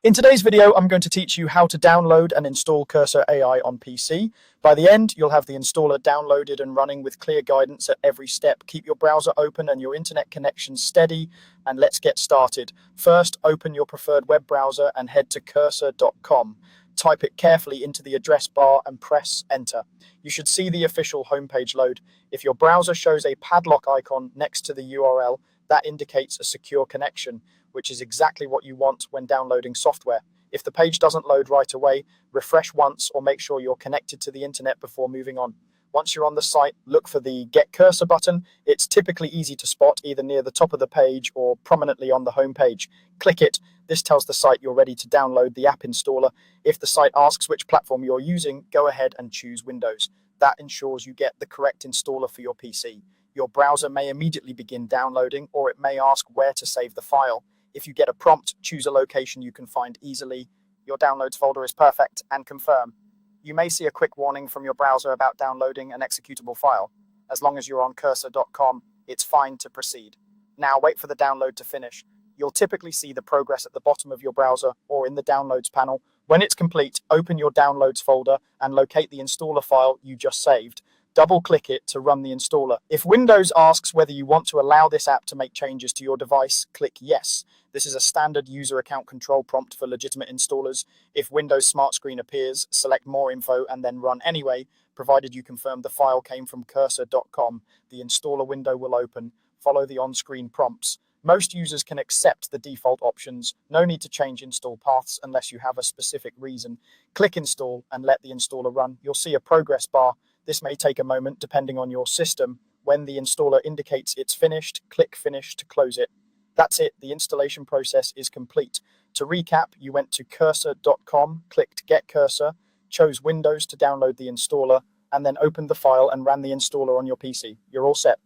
In today's video, I'm going to teach you how to download and install Cursor.Ai on PC. By the end, you'll have the installer downloaded and running with clear guidance at every step. Keep your browser open and your internet connection steady, and let's get started. First, open your preferred web browser and head to Cursor.com. Type it carefully into the address bar and press enter. You should see the official homepage load. If your browser shows a padlock icon next to the URL, that indicates a secure connection, which is exactly what you want when downloading software. If the page doesn't load right away, refresh once or make sure you're connected to the internet before moving on. Once you're on the site, look for the Get Cursor button. It's typically easy to spot, either near the top of the page or prominently on the home page. Click it. This tells the site you're ready to download the app installer. If the site asks which platform you're using, go ahead and choose Windows. That ensures you get the correct installer for your PC. Your browser may immediately begin downloading, or it may ask where to save the file. If you get a prompt, choose a location you can find easily. Your downloads folder is perfect, and confirm. You may see a quick warning from your browser about downloading an executable file. As long as you're on Cursor.com, it's fine to proceed. Now wait for the download to finish. You'll typically see the progress at the bottom of your browser or in the Downloads panel. When it's complete, open your Downloads folder and locate the installer file you just saved. Double-click it to run the installer. If Windows asks whether you want to allow this app to make changes to your device, click Yes. This is a standard user account control prompt for legitimate installers. If Windows Smart Screen appears, select More Info and then Run Anyway, provided you confirm the file came from Cursor.com. The installer window will open. Follow the on-screen prompts. Most users can accept the default options. No need to change install paths unless you have a specific reason. Click Install and let the installer run. You'll see a progress bar. This may take a moment depending on your system. When the installer indicates it's finished, click Finish to close it. That's it, the installation process is complete. To recap, you went to Cursor.com, clicked Get Cursor, chose Windows to download the installer, and then opened the file and ran the installer on your PC. You're all set.